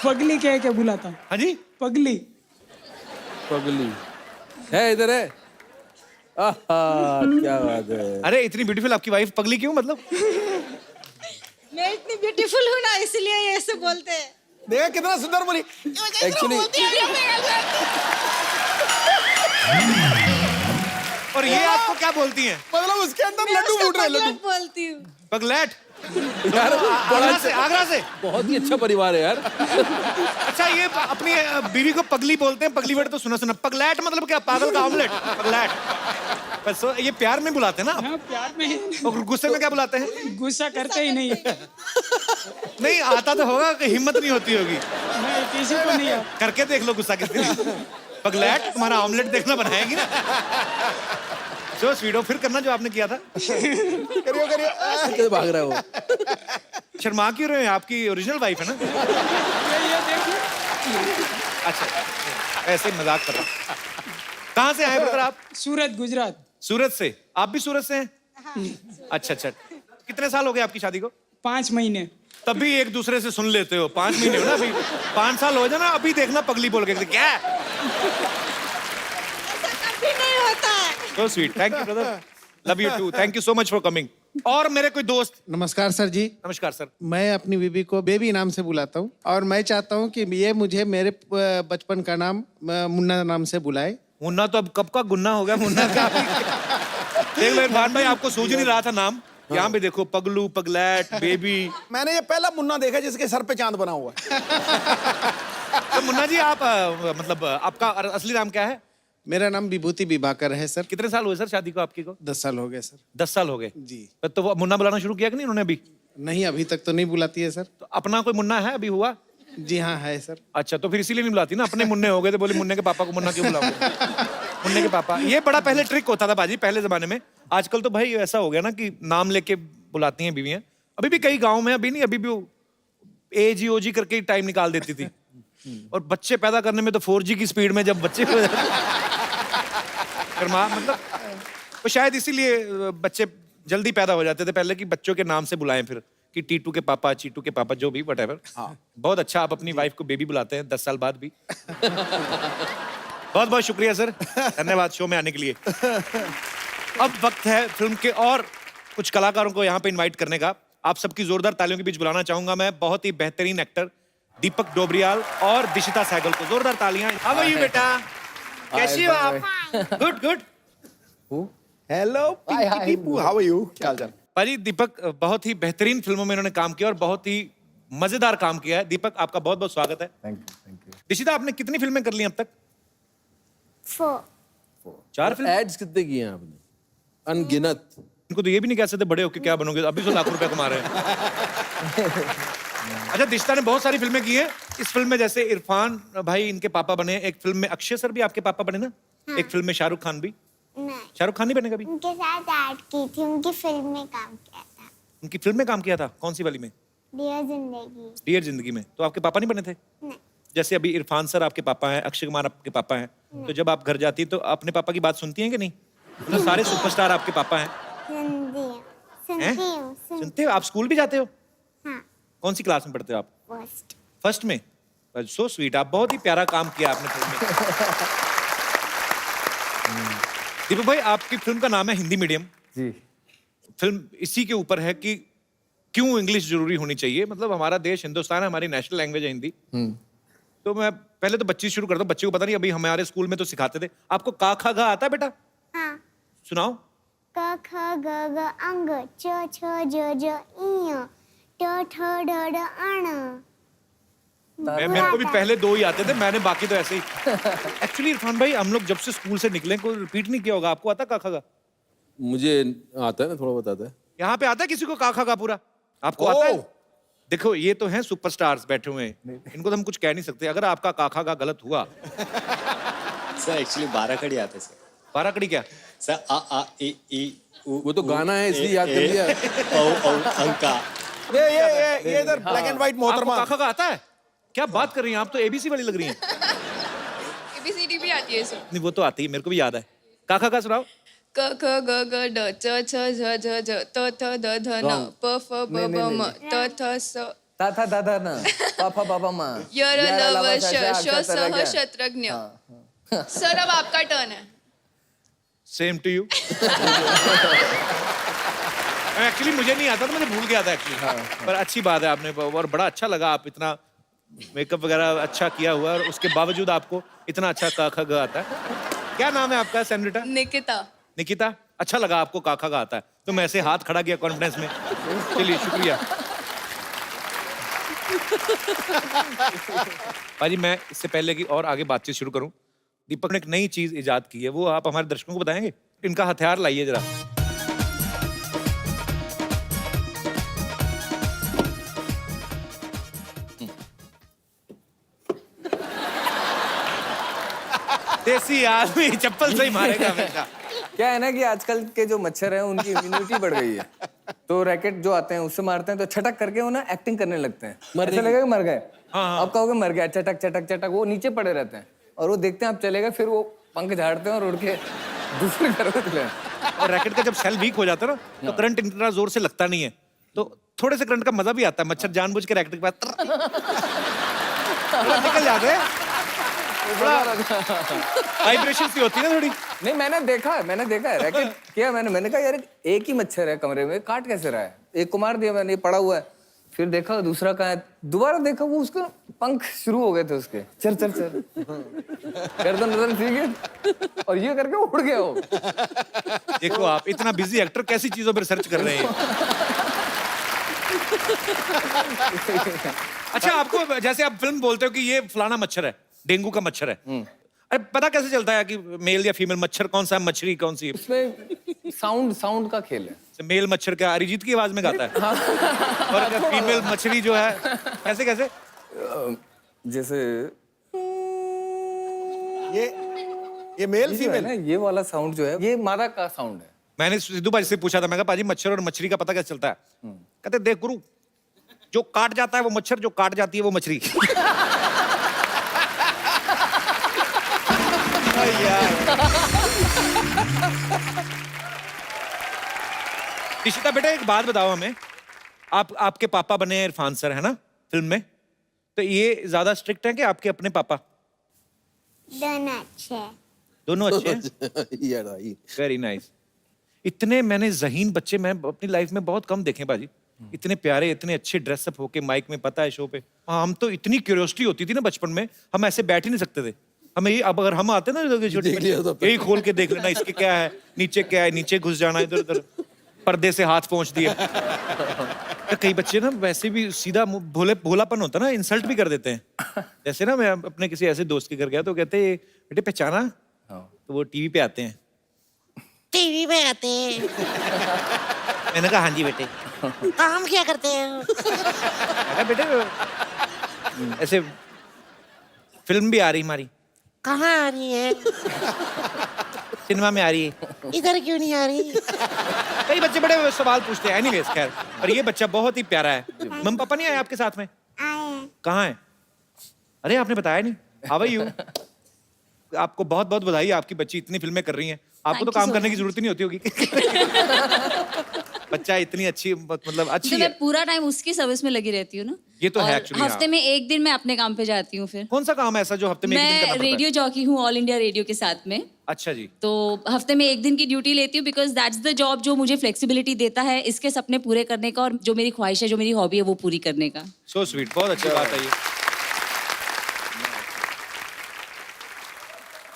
पगली कह के बुलाता हूँ। हाँ जी, पगली। पगली है, इधर है। आहा, क्या बात है। अरे इतनी ब्यूटीफुल आपकी वाइफ पगली क्यों मतलब? मैं इतनी ब्यूटीफुल हूँ ना, इसलिए ये ऐसे बोलते हैं। देखा कितना सुंदर बोली। एक्चुअली और ये आपको क्या बोलती हैं? मतलब उसके अंदर मैं लड्डू उसको फूट रहे हैं, लड्डू। पगलेट बोलती हूँ। पगलेट? यार आगरा से, आगरा से। बहुत ही अच्छा परिवार है यार। अच्छा ये अपनी बीवी को पगली बोलते हैं, पगली वर्ड तो सुना सुना। पगलेट मतलब क्या? पागल का ऑमलेट? पगलेट। बस ये प्यार में बुलाते हैं ना? हाँ, प्यार में। और गुस्से में क्या बुलाते हैं? गुस्सा करते ही नहीं। नहीं आता तो होगा कि हिम्मत नहीं होती होगी। नहीं, किसी को नहीं आता। करके देख लो गुस्सा किस दिन। पगलेट तुम्हारा ऑमलेट देखना बनाएगी ना। जो स्वीडो फिर करना जो आपने किया था। करियो करियो। कैसे भाग रहा है वो। शर्मा क्यों रहे हैं? आपकी ओरिजिनल वाइफ है ना? ये देखिए। अच्छा ऐसे ही मजाक कर रहा हूं। कहाँ से आए ब्रदर आप? सूरत, गुजरात। सूरत से? आप भी सूरत से हैं? अच्छा अच्छा। कितने साल हो गए आपकी शादी को? 5 महीने। तभी एक दूसरे से सुन लेते हो। 5 महीने हो ना अभी। 5 साल हो जाए ना अभी देखना पगली बोल के क्या है? कभी नहीं होता है। So sweet. Thank you brother. Love you too. Thank you so much for coming. और मेरे कोई दोस्त। नमस्कार सर जी। नमस्कार सर। मैं अपनी बीवी को बेबी नाम से बुलाता हूँ और मैं चाहता हूँ कि ये मुझे मेरे बचपन का नाम मुन्ना नाम से बुलाए। मुन्ना तो अब कब का गुन्ना हो गया मुन्ना का। देख लो इरफान भाई आपको सूझ नहीं रहा था नाम। यहाँ पे देखो पगलू, पगलैट, बेबी। मैंने ये पहला मुन्ना देखा जिसके सर पे चांद बना हुआ है। तो मुन्ना जी आप मतलब आपका असली नाम क्या है? मेरा नाम विभूति विभाकर है सर। कितने साल हुए सर शादी को आपकी को? 10 साल हो गए सर। 10 साल हो गए जी। तो वो मुन्ना बुलाना शुरू किया कि नहीं उन्होंने अभी? नहीं, अभी तक तो नहीं बुलाती है सर। तो अपना कोई मुन्ना है अभी हुआ? जी हाँ है सर। अच्छा तो फिर इसीलिए नहीं बुलाती ना। अपने मुन्ने हो गए तो बोले मुन्ने के पापा को मुन्ना क्यों बुलाओगे? मुन्ने के पापा। ये बड़ा पहले ट्रिक होता था बाजी पहले जमाने में। आजकल तो भाई ऐसा हो गया ना कि नाम लेके बुलाती हैं बीवियां। अभी भी कई गाँव में, अभी नहीं, अभी भी एजी ओजी करके टाइम निकाल देती थी। और बच्चे पैदा करने में तो 4G की स्पीड में जब बच्चे मतलब तो शायद इसीलिए बच्चे जल्दी पैदा हो जाते थे पहले कि बच्चों के नाम से बुलाएं फिर कि टीटू के पापा, चीटू के पापा, जो भी व्हाटएवर। हाँ। बहुत अच्छा आप अपनी वाइफ को बेबी बुलाते हैं 10 साल बाद भी। बहुत बहुत शुक्रिया सर, धन्यवाद शो में आने के लिए। अब वक्त है फिल्म के और कुछ कलाकारों को यहाँ पे इनवाइट करने का। आप सबकी जोरदार तालियों के बीच बुलाना चाहूंगा मैं बहुत ही बेहतरीन एक्टर दीपक डोबरियाल और दिशिता सहगल को। जोरदार तालियां। हाउ आर यू बेटा? कैसी हो आप? Good good. Hello Pipu, how are you? क्या हाल चाल? पाजी दीपक बहुत ही बेहतरीन फिल्मों में इन्होंने काम किया और बहुत ही मजेदार काम किया है। दीपक आपका बहुत बहुत स्वागत है। Thank you. दिशिता आपने कितनी फिल्में कर ली अब तक? 4। 4 फिल्म। एड्स कितने किए हैं आपने? अनगिनत। इनको तो ये भी नहीं कह सकते बड़े होके क्या बनोगे, अभी तो लाखों रुपए कमा रहे हैं। अच्छा दिशिता ने बहुत सारी फिल्में की हैं। इस फिल्म में जैसे इरफान भाई इनके पापा बने, एक फिल्म में अक्षय सर भी आपके पापा बने ना? हाँ। एक फिल्म में शाहरुख खान भी। नहीं, शाहरुख खान नहीं बने कभी? उनके साथ ऐड की थी, उनकी फिल्म में काम किया था। उनकी फिल्म में काम किया था? कौन सी वाली में? डियर जिंदगी। डियर जिंदगी में। तो आपके पापा नहीं बने थे? नहीं। जैसे अभी इरफान सर आपके पापा हैं, अक्षय कुमार आपके पापा हैं, तो जब आप घर जाती हैं तो अपने पापा की बात सुनती हैं कि नहीं? तो सारे सुपरस्टार आपके पापा हैं। सुनती हूँ। सुनते हो? आप स्कूल भी जाते हो? हाँ, कौन सी क्लास में पढ़ते हो आप? फर्स्ट। फर्स्ट में? So sweet. आप बहुत ही प्यारा काम किया आपने फिल्म में। दीपक भाई आपकी फिल्म का नाम है हिंदी मीडियम जी। फिल्म इसी के ऊपर है कि क्यों इंग्लिश जरूरी होनी चाहिए। मतलब हमारा देश हिंदुस्तान है, हमारी नेशनल लैंग्वेज है हिंदी। तो मैं पहले तो बच्ची शुरू करता हूँ। बच्चे को पता नहीं, अभी हमारे स्कूल में तो सिखाते थे। आपको का खा गा आता है बेटा? हाँ। सुनाओ। क ख ग घ अंग च छ ज ज इय ट ठ ड ढ अण। मेरे को भी पहले 2 ही आते थे, मैंने बाकी तो ऐसे ही। एक्चुअली इरफान भाई हम लोग जब से स्कूल से निकले कोई रिपीट नहीं किया होगा। आपको आता का खा गा? मुझे आता है ना, थोड़ा बताता है। यहाँ पे आता है किसी को का खा गा पूरा? आपको आता है? देखो ये तो हैं सुपरस्टार्स बैठे हुए हैं, इनको तो हम कुछ कह नहीं सकते। अगर आपका काखा का गलत हुआ। सर एक्चुअली 12 कड़ी आते सर। 12 कड़ी क्या? सर आ ई ई उ। वो तो गाना है इसलिए याद कर लिया। औ अंका। ये इधर ब्लैक एंड व्हाइट आपको मोहतरमा। काखा का आता है? क्या बात कर रही हैं आप? तो एबीसी वाली लग रही हैं। ABCD भी आती है सर। नहीं वो तो आती है, मेरे को भी याद है। काखा का सुनाओ। क ख ग घ ड च छ झ झ झ त थ द ध न प फ ब ब म त थ स। था दादा ना पापा पापा माँ यर यारा लव लावा श शाशा, श अक्षा तरा सह क्या? शत्रज्ञ सर अब आपका टर्न है सेम टू यू। एक्चुअली मुझे नहीं आता था, मुझे भूल गया था एक्चुअली। पर अच्छी बात है आपने, और बड़ा अच्छा लगा, आप इतना मेकअप वगैरह अच्छा किया हुआ है और उसके बावजूद आपको इतना अच्छा का ख ग आता है। क्या नाम है आपका सेनरिटा? निकिता। निकिता, अच्छा लगा आपको काखा का आता है, तो मैं ऐसे हाथ खड़ा किया कॉन्फिडेंस में। चलिए शुक्रिया। भाजी मैं इससे पहले कि और आगे बातचीत शुरू करूं, दीपक ने एक नई चीज इजाद की है, वो आप हमारे दर्शकों को बताएंगे? इनका हथियार लाइए जरा। देसी आदमी चप्पल से ही मारेगा हमेशा। क्या है ना कि आजकल के जो मच्छर हैं उनकी इम्यूनिटी बढ़ गई है, तो रैकेट जो आते हैं उससे मारते हैं तो छटक करके वो ना एक्टिंग करने लगते हैं, ऐसा लगेगा कि मर गए। अब कहोगे मर गया, चटक चटक चटक, वो नीचे पड़े रहते हैं और वो देखते हैं आप चलेगा, फिर वो पंख झाड़ते हैं और उड़ के दूसरे घर में चले जाते और रैकेट का जब सेल वीक हो जाता है ना, तो करंट इतना जोर से लगता नहीं है, तो थोड़े से करंट का मजा भी आता है। मच्छर जानबूझ के रैकेट के पास निकल जाते हैं, वाइब्रेशन सी होती है ना थोड़ी। नहीं मैंने देखा है रैकेट किया मैंने कहा यार एक ही मच्छर है कमरे में, काट कैसे रहा है, एक को मार दिया मैंने, ये पड़ा हुआ है, फिर देखा दूसरा कहाँ है, दोबारा देखा वो उसका पंख शुरू हो गए थे उसके, चल चल चल गर्दन ठीक है, और ये करके उड़ गया वो। देखो आप इतना बिजी एक्टर कैसी चीजों पर रिसर्च कर रहे हैं। अच्छा, आपको जैसे आप फिल्म बोलते हो कि ये फलाना मच्छर है, डेंगू का मच्छर है, अरे पता कैसे चलता है कि मेल या फीमेल मच्छर कौन सा है, मछली कौन सी है? उसमें साउंड का खेल है। मेल मच्छर क्या अरिजीत की आवाज में गाता है? और फीमेल मछली जो है कैसे कैसे? जैसे ये मेल जो है फीमेल ना, ये वाला साउंड जो है ये मादा का साउंड है। मैंने सिद्धू भाई से पूछा था, मैं कहा पाजी मच्छर और मछली का पता कैसे चलता है? कहते देख गुरु, जो काट जाता है वो मच्छर, जो काट जाती है वो मछली। निशिता बेटा एक बात बताओ हमें, आपके पापा बने इरफान सर है ना फिल्म में, तो ये ज्यादा स्ट्रिक्ट है कि आपके अपने पापा? दोनों अच्छे हैं। दोनों अच्छे हैं? Very nice. इतने मैंने ज़हीन बच्चे मैं अपनी लाइफ में बहुत कम देखे बाजी, इतने प्यारे, इतने अच्छे ड्रेसअप होके माइक में, पता है शो पे। हम तो इतनी क्यूरियोसिटी होती थी ना बचपन में, हम ऐसे बैठ ही नहीं सकते थे। हमें ये, अब अगर हम आते ना यही खोल के देख लेना, इसके क्या है, नीचे क्या है, नीचे घुस जाना, इधर उधर पर्दे से हाथ पहुंच दिए। तो कई बच्चे ना वैसे भी सीधा भोलापन होता ना, इंसल्ट भी कर देते हैं। जैसे ना मैं अपने किसी ऐसे दोस्त के घर गया तो कहते बेटे पहचाना, तो वो टीवी पे आते हैं। टीवी में आते हैं? मैंने कहा हाँ जी बेटे। काम क्या करते हैं? बेटे ऐसे फिल्म भी आ रही हमारी। कहाँ आ रही है? सिनेमा में आ रही है। इधर क्यों नहीं आ रही? कई बच्चे बड़े सवाल पूछते हैं। एनीवेज खैर, और ये बच्चा बहुत ही प्यारा है। मम्मी पापा नहीं आए आपके साथ में? आए कहाँ है? अरे आपने बताया नहीं। How are you? आपको बहुत बहुत बधाई, आपकी बच्ची इतनी फिल्में कर रही हैं, आपको तो काम करने की जरूरत ही नहीं होती होगी। बच्चा इतनी अच्छी, मतलब अच्छी तो है। मैं पूरा टाइम उसकी सर्विस में लगी रहती हूँ ना। ये तो है और एक्चुअली। हफ्ते में एक दिन मैं अपने काम पे जाती हूँ। फिर कौन सा काम है ऐसा जो हफ्ते में एक दिन करना मैं पड़ता है? रेडियो जॉकी हूँ ऑल इंडिया रेडियो के साथ में। अच्छा जी। तो हफ्ते में एक दिन की ड्यूटी लेती हूँ, बिकॉज दैट्स द जॉब जो मुझे फ्लेक्सिबिलिटी देता है इसके सपने पूरे करने का, और जो मेरी ख्वाहिश है, जो मेरी हॉबी है, वो पूरी करने का। सो स्वीट, बहुत अच्छी बात है ये।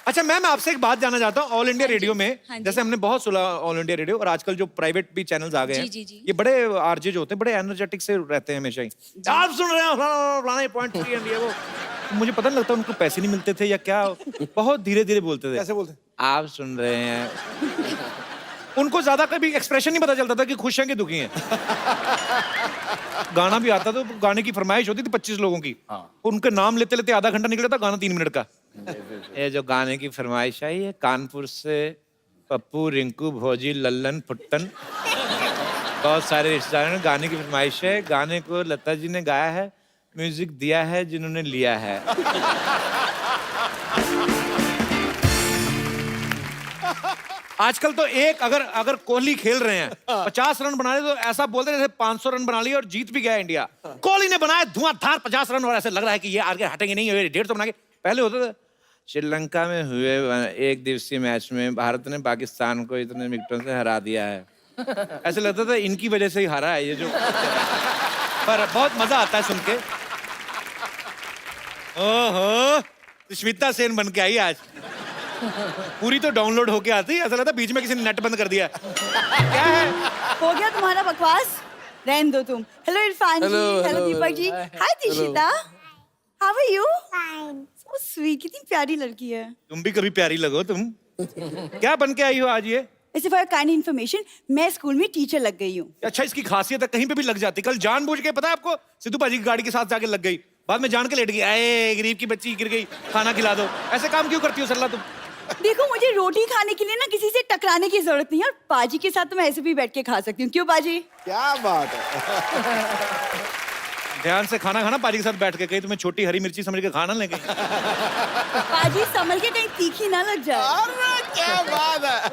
अच्छा मैम, आपसे एक बात जानना चाहता हूँ। ऑल इंडिया रेडियो में जैसे हमने बहुत सुना ऑल इंडिया रेडियो, और आजकल जो प्राइवेट भी चैनल्स आ गए हैं, ये बड़े आरजे जो होते हैं बड़े एनर्जेटिक से रहते हैं हमेशा ही। आप सुन रहे हो फलाना पॉइंट 3 एंड ये वो, मुझे पता नहीं लगता उनको पैसे नहीं मिलते थे या क्या, बहुत धीरे धीरे बोलते थे। कैसे बोलते? आप सुन रहे हैं। उनको ज्यादा कभी एक्सप्रेशन नहीं पता चलता था कि खुश हैं कि दुखी हैं। गाना भी आता तो गाने की फरमाइश होती थी 25 लोगों की, उनके नाम लेते लेते आधा घंटा निकला था, गाना 3 मिनट का। ये जो गाने की फरमाइश आई है, कानपुर से पप्पू, रिंकू, भोजी, लल्लन, फुट्टन, बहुत सारे रिश्तेदारों ने गाने की फरमाइश है। गाने को लता जी ने गाया है, म्यूजिक दिया है जिन्होंने लिया है। आजकल तो एक अगर कोहली खेल रहे हैं 50 रन बना रहे तो ऐसा बोलते हैं जैसे 500 रन बना लिए और जीत भी गया इंडिया। कोहली ने बनाया धुआंधार 50 रन और ऐसे लग रहा है कि ये आगे हटेंगे नहीं, 150 बना के। पहले होता था श्रीलंका में हुए 1 दिवसीय मैच में भारत ने पाकिस्तान को इतने विकेटों से हरा दिया है, ऐसे लगता था इनकी वजह से ही हारा है ये जो। पर बहुत मजा आता है सुन के। ओहो, सुष्मिता सेन बन के आई आज। पूरी तो डाउनलोड होके आती, ऐसा लगता बीच में किसी ने नेट बंद कर दिया। क्या है? हो गया तुम्हारा बकवास, रहने दो तुम। Hello Irfan ji, hello Deepak ji, hi Dishita, how are you? Fine. So sweet, कितनी प्यारी लड़की है। तुम भी कभी प्यारी लगो तुम। क्या बन के आई हो आज ये? ऐसे फॉर काइंड इन्फॉर्मेशन, मैं स्कूल में टीचर लग गई हूँ। अच्छा, इसकी खासियत है, कहीं पे भी लग जाती। कल जानबूझ के, पता है आपको, सिद्धू पाजी की गाड़ी के साथ जाके लग गई, बाद में जान के लेट गई। आए गरीब की बच्ची गिर गई, खाना खिला दो। ऐसे काम क्यों करती हो सरला तुम? देखो, मुझे रोटी खाने के लिए ना किसी से टकराने की जरूरत नहीं है, और पाजी के साथ तो मैं ऐसे भी बैठ के खा सकती हूँ। क्यों पाजी? क्या बात है। ध्यान से खाना खाना पाजी के साथ बैठ के, कहीं तुम्हें छोटी हरी मिर्ची समझ के खाना ले गई। पाजी संभल के, कहीं तीखी ना लग जाए। अरे क्या बात है।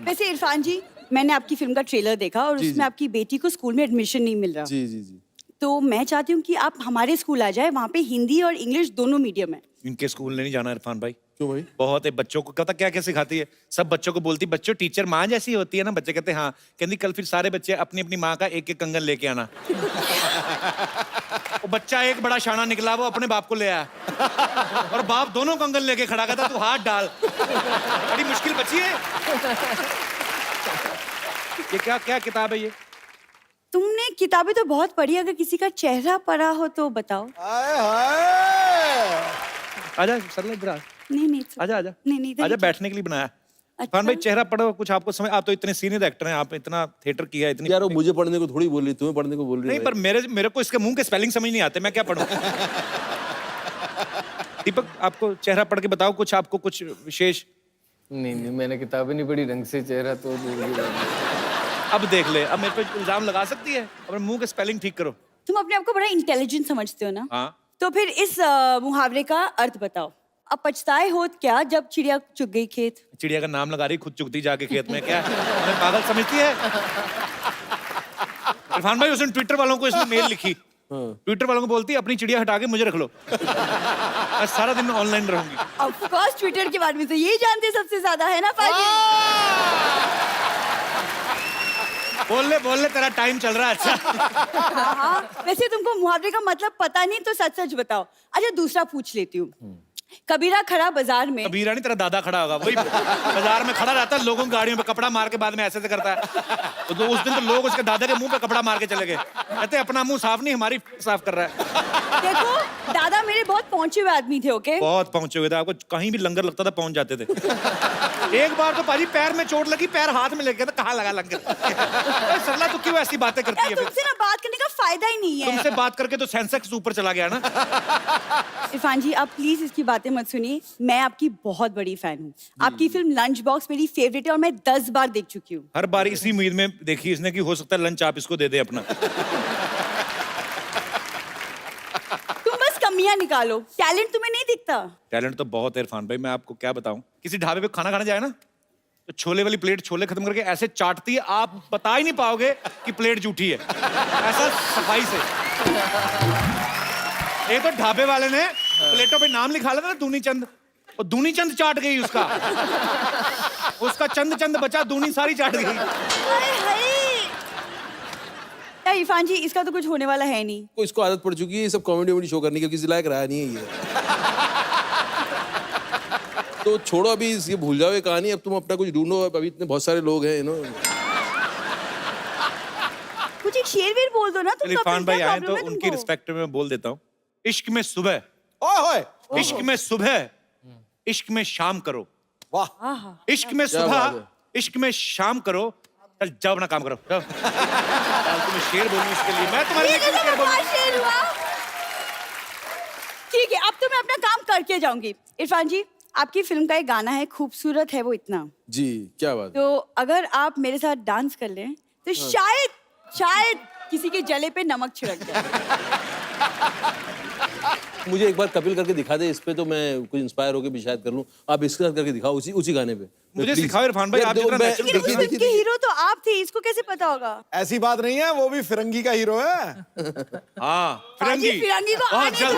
वैसे इरफान जी, मैंने आपकी फिल्म का ट्रेलर देखा और उसमें आपकी बेटी को स्कूल में एडमिशन नहीं मिल रहा। जी जी जी। तो मैं चाहती हूँ कि आप हमारे स्कूल आ जाए, वहाँ पे हिंदी और इंग्लिश दोनों मीडियम है। इनके स्कूल नहीं जाना इरफान भाई। क्यों भाई? बहुत है, बच्चों को पता क्या क्या सिखाती है। सब बच्चों को बोलती, बच्चों टीचर माँ जैसी होती है ना। बच्चे कहते हैं हाँ। कहती कल फिर सारे बच्चे अपनी अपनी माँ का एक एक कंगन लेके आना। वो बच्चा एक बड़ा शाना निकला, वो अपने बाप को ले आया और बाप दोनों कंगन लेके खड़ा कहता तू हाथ डाल। बड़ी मुश्किल बच्ची है ये। क्या क्या किताब है ये? तुमने किताबें तो बहुत पढ़ी, अगर किसी का चेहरा पढ़ा हो तो बताओ। हाय हाय। आजा सरला इधर आ। नहीं आजा आजा नहीं आजा, बैठने के लिए बनाया। इरफान भाई चेहरा पढ़ो, कुछ आपको समझ। आप तो इतने सीनियर एक्टर हैं, आप इतना थिएटर किया है, इतनी। यार वो मुझे पढ़ने को थोड़ी बोल रही, तुम्हें पढ़ने को बोल रही है। नहीं, पर मेरे को इसके मुंह के स्पेलिंग समझ नहीं आते, मैं क्या पढ़ूं? दीपक, आपको चेहरा पढ़ के बताओ कुछ, आपको कुछ विशेष। नहीं, मैंने किताबें नहीं पढ़ी ढंग से, चेहरा तो दूर की बात है। अब देख ले, अब मेरे पे इल्जाम लगा सकती है। अपने मुंह के स्पेलिंग ठीक करो। तुम अपने आप को बड़ा इंटेलिजेंट समझते हो ना? हाँ। तो फिर इस मुहावरे का अर्थ बताओ। अब पछताए होत क्या जब चिड़िया चुग गई खेत। चिड़िया का नाम लगा रही, खुद चुगती जाके खेत में। क्या हमें पागल समझती है? इरफान भाई उसने ट्विटर वालों को इसने मेल लिखी। ट्विटर वालों को बोलती अपनी चिड़िया हटा के मुझे रख लो, मैं सारा दिन ऑनलाइन रहूंगी। ऑफ कोर्स, ट्विटर के बारे में तो यही जानते सबसे ज्यादा है ना पाजी। बोल ले तेरा टाइम चल रहा है। अच्छा हाँ, वैसे तुमको मुहावरे का मतलब पता नहीं तो सच सच बताओ। अच्छा, दूसरा पूछ लेती हूँ। कबीरा खड़ा बाजार में। कबीरा नहीं, तेरा दादा खड़ा होगा। वही बाजार में खड़ा रहता है, लोगों की गाड़ियों पे कपड़ा मार के बाद में ऐसे करता है। तो उस दिन तो लोग उसके दादा के मुंह पे कपड़ा मार के चले गए, कहते अपना मुंह साफ नहीं, हमारी साफ कर रहा है। देखो, दादा मेरे बहुत पहुंचे हुए आदमी थे। ओके, बहुत पहुंचे हुए थे। आपको कहीं भी लंगर लगता था पहुंच जाते थे। एक बार तो पाजी पैर में चोट लगी, पैर हाथ में लग गया था, कहाँ लगा लंगर। सरला तू क्यों ऐसी बातें करती है? तुमसे ना बात करने का फायदा ही नहीं है। तुमसे बात करके तो सेंसेक्स ऊपर चला गया ना। इरफान जी, आप प्लीज इसकी बातें मत सुनिए। मैं आपकी बहुत बड़ी फैन हूँ। आपकी फिल्म लंच बॉक्स मेरी फेवरेट है और मैं 10 बार देख चुकी हूँ। हर बार इसी उम्मीद में देखी इसने कि हो सकता है लंच आप इसको दे दे अपना। तुम बस कमियां निकालो, टैलेंट तुम्हें नहीं दिखता। टैलेंट तो बहुत है इरफान भाई, मैं आपको क्या बताऊं। किसी ढाबे पे खाना खाने जाए ना, तो छोले वाली प्लेट छोले खत्म करके ऐसे चाटती है, आप बता ही नहीं पाओगे कि प्लेट जूठी है। ऐसा सफाई से। एक तो ढाबे वाले ने प्लेटों पे नाम लिखा लेता ना, दूनी चंद, और दूनी चंद चाट गई उसका चंद चंद बचा, दूनी सारी चाट गई। इरफान जी, इसका तो कुछ होने वाला है नहीं। को इसको आदत पड़ चुकी है ये सब कॉमेडी वॉमेडी शो करने की, किसी लायक रहा नहीं है ये। तो छोड़ो अभी, ये भूल जाओ ये कहानी। अब तुम अपना कुछ ढूंढो, अभी इतने बहुत सारे लोग हैं कुछ एक शेर वेर बोल दो ना तुम। इरफान भाई आए तो उनकी रिस्पेक्ट में बोल देता हूँ। इश्क में सुबह, इश्क में सुबह, इश्क में शाम करो। वाह। इश्क में सुबह, इश्क में शाम करो। चल जाओ अपना काम करो। तुम्हें शेर बोलूं इसके लिए, मैं तुम्हारे लिए क्यों शेर बोलूं? ठीक है, अब तो मैं अपना काम करके जाऊंगी। इरफान जी, आपकी फिल्म का एक गाना है, खूबसूरत है वो इतना। जी, क्या बात। तो अगर आप मेरे साथ डांस कर लें तो शायद किसी के जले पे नमक छिड़क जाए। मुझे एक बार कपिल करके दिखा दे इस पे, तो मैं कुछ इंस्पायर होकर भी शायद कर लूं। आप इसके साथ करके दिखाओ उसी गाने पे। मुझे सिखाओ इरफान भाई, आप जितना natural लेकिन उस फिल्म के हीरो तो आप थे, इसको कैसे पता होगा? ऐसी बात नहीं है, वो भी फिरंगी का हीरो है। हाँ पाजी, फिरंगी को बहुत आने जल्द।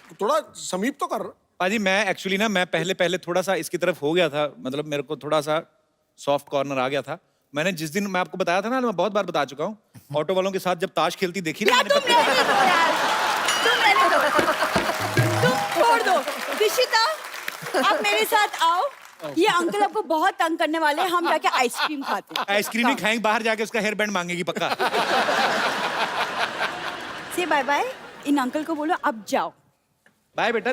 दो। थोड़ा समीप तो कर। पाजी मैं एक्चुअली ना, मैं पहले थोड़ा सा इसकी तरफ हो गया था, मतलब मेरे को थोड़ा सा सॉफ्ट कॉर्नर आ गया था। मैंने जिस दिन मैं आपको बताया था ना, मैं बहुत बार बता चुका हूँ, ऑटो वालों के साथ जब ताश खेलती देखी ना यार मैंने, तुम रहने दो यार, तुम रहने दो, तुम छोड़ दो। दिशिता, आप मेरे साथ आओ, ये अंकल आपको बहुत तंग करने वाले हैं, हम जाके आइसक्रीम खाते हैं। आइसक्रीम नहीं खाएंगे, बाहर जाके उसका हेयर बैंड मांगेगी पक्का। से बाय बाय, इन अंकल को बोलो अब जाओ। बाय बेटा।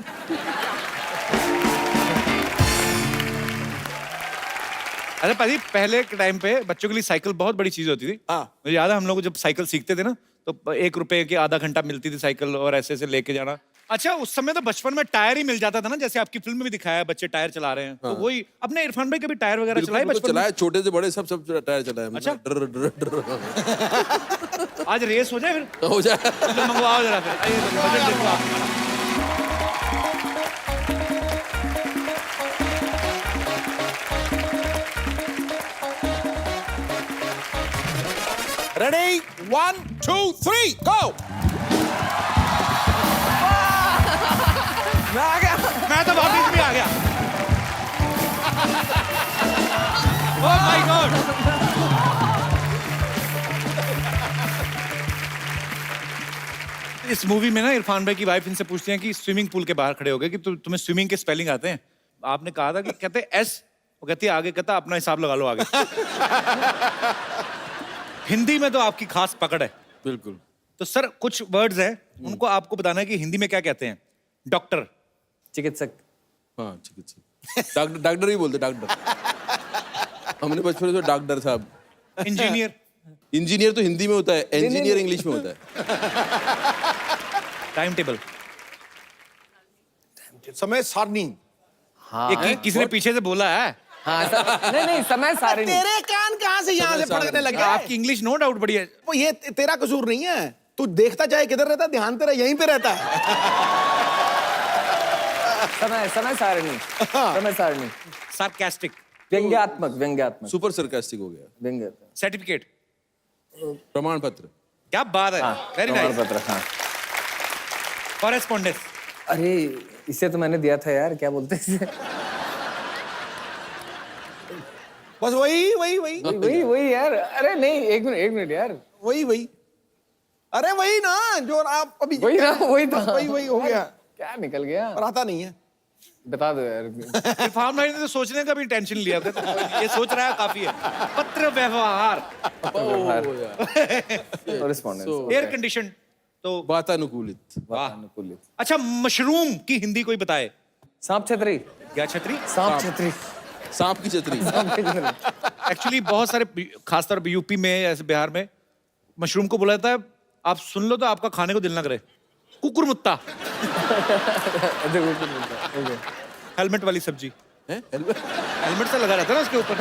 अरे पाजी पहले के टाइम पे बच्चों के लिए साइकिल बहुत बड़ी चीज होती थी। हाँ। मुझे याद है हम लोग जब साइकिल सीखते थे ना, तो 1 रुपए की आधा घंटा मिलती थी साइकिल, और ऐसे ऐसे लेके जाना। अच्छा उस समय तो बचपन में टायर ही मिल जाता था ना, जैसे आपकी फिल्म में भी दिखाया है बच्चे टायर चला रहे हैं। तो वही अपने इरफान भाई कभी टायर वगैरह चलाए बचपन में? चलाया, छोटे से बड़े सब टायर चलाया। अच्छा। डर डर डर आज रेस हो जाए फिर, हो जाए। तो मंगवाओ जरा फिर। आइए, बजट देखो आप। रेडी 1 2 3 गो। मैं तो वापिस भी आ गया। Oh my God. इस मूवी में ना इरफान भाई की वाइफ इनसे पूछती है कि स्विमिंग पूल के बाहर खड़े हो गए कि तुम्हें स्विमिंग के स्पेलिंग आते हैं? आपने कहा था कि कहते एस, वो कहती है आगे, कहता अपना हिसाब लगा लो आगे। हिंदी में तो आपकी खास पकड़ है। बिल्कुल। तो सर कुछ वर्ड्स हैं, उनको आपको बताना है कि हिंदी में क्या कहते हैं। डॉक्टर, चिकित्सक। हाँ चिकित्सक। डॉक्टर ही बोलते, डॉक्टर। हमने बचपन में डॉक्टर साहब। इंजीनियर। इंजीनियर तो हिंदी में होता है, इंजीनियर इंग्लिश में होता है। Time table. समय सारणी। हाँ ये किसी ने पीछे से बोला है। हाँ नहीं समय सारणी। तेरे कान कहाँ से यहाँ से फड़कने लगे? आपकी इंग्लिश नो डाउट बढ़िया है। वो ये तेरा कसूर नहीं है, तू देखता चाहे किधर रहता, ध्यान तेरा यहीं पे रहता है। समय सारणी। समय सारणी। सार्कास्टिक। व्यंग्यात्मक। सुपर सरकास्टिक हो गया। व्यंग्यात्मक। सर्टिफिकेट। प्रमाण पत्र। क्या बात है, वेरी नाइस। प्रमाण पत्र। हाँ। कॉरेस्पॉन्डेंस। अरे इसे तो मैंने दिया था यार, क्या बोलते हैं इसे? बस वही वही यार। अरे नहीं, एक मिनट यार। वही अरे वही ना जो आप अभी वही ना, वही था। वही हो गया। क्या निकल गया? पर आता नहीं है। बता दो यार। इरफान भाई ने तो सोचने का भी टेंशन लिया, ये सोच रहा है काफी है। पत्र व्यवहार। कॉरेस्पॉन्डेंस। Air condition. तो वातानुकूलित। वातानुकूलित। अच्छा मशरूम की हिंदी कोई बताए? सांप छतरी। क्या छतरी? सांप छतरी। सांप की छतरी। एक्चुअली बहुत सारे खासतौर पे यूपी में ऐसे बिहार में मशरूम को बोला जाता है, आप सुन लो तो आपका खाने को दिल ना करे, कुकुरमुत्ता। हेलमेट वाली सब्जी। हेलमेट से लगा रहता है ना उसके ऊपर।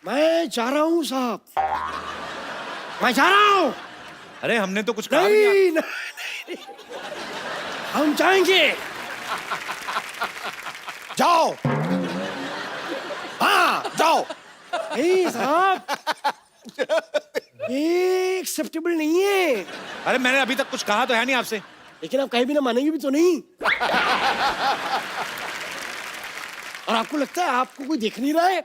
मैं जा रहा हूँ साहब, मैं जा रहा हूँ। अरे हमने तो कुछ कहा नहीं। नहीं, हम जाएंगे। जाओ। हाँ जाओ। नहीं साहब, ये एक्सेप्टेबल नहीं है। अरे मैंने अभी तक कुछ कहा तो है नहीं आपसे। लेकिन आप कहीं भी ना मानेंगे भी तो नहीं। और आपको लगता है आपको कोई देख नहीं रहा है?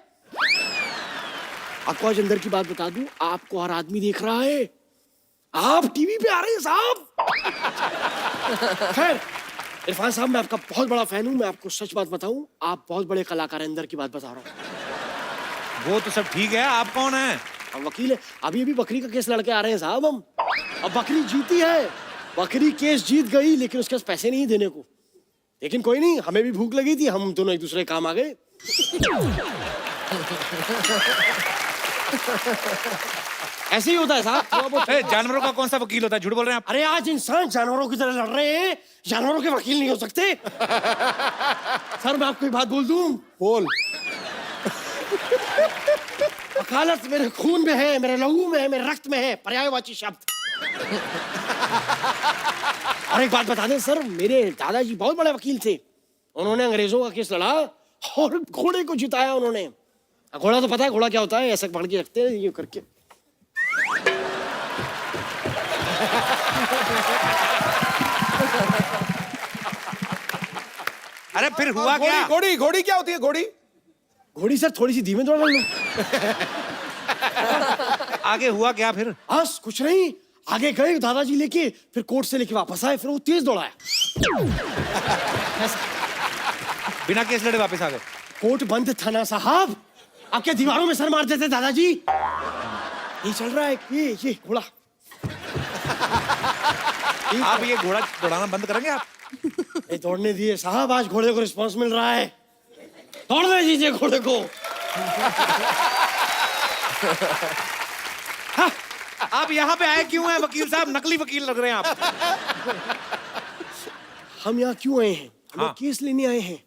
आपको आज अंदर की बात बता दूं, आपको हर आदमी देख रहा है। आप टीवी पे आ रहे हैं साहब। खैर इरफान साहब, मैं आपका बहुत बड़ा फैन हूं। मैं आपको सच बात बताऊं, आप बहुत बड़े कलाकार हैं, अंदर की बात बता रहा हूं। वो तो सब ठीक है, आप कौन हैं? हम वकील है। अभी बकरी का केस लड़के आ रहे हैं साहब हम। अब बकरी जीती है, बकरी केस जीत गई, लेकिन उसके पास पैसे नहीं देने को। लेकिन कोई नहीं, हमें भी भूख लगी थी, हम दोनों एक दूसरे काम आ गए। ऐसे ही होता है साहब, थोड़ा बहुत। ए, जानवरों का कौन सा वकील होता है? झूठ बोल रहे हैं आप। अरे आज इंसान जानवरों की तरह लड़ रहे हैं, जानवरों के वकील नहीं हो सकते। सर मैं आपको एक बात बोल दूं, बोल। वकालत मेरे खून में है, मेरे लहू में है, मेरे रक्त में है, पर्यायवाची शब्द। और एक बात बता दें सर, मेरे दादाजी बहुत बड़े वकील थे। उन्होंने अंग्रेजों का केस लड़ा और घोड़े को जिताया उन्होंने। घोड़ा तो पता है घोड़ा क्या होता है, ऐसे पकड़ के रखते हैं ये करके। अरे फिर हुआ क्या? घोड़ी घोड़ी क्या होती है? घोड़ी घोड़ी सर थोड़ी सी धीमे दौड़ा लो। आगे हुआ क्या फिर? बस कुछ नहीं, आगे गए दादाजी लेके, फिर कोर्ट से लेके वापस आए, फिर वो तेज दौड़ाया। बिना केस लड़े वापस आ गए? कोर्ट बंद था ना साहब, आपके दीवारों में सर मारते थे दादाजी। ये चल रहा है, ये घोड़ा। आप ये घोड़ा दौड़ाना बंद करेंगे आप? ये दौड़ने दिए साहब, आज घोड़े को रिस्पांस मिल रहा है। दौड़ने दीजिए घोड़े को। हाँ, आप यहाँ पे आए क्यों हैं वकील साहब? नकली वकील लग रहे हैं आप। हम यहाँ क्यों आए हैं? हम हाँ। केस लेने आए हैं।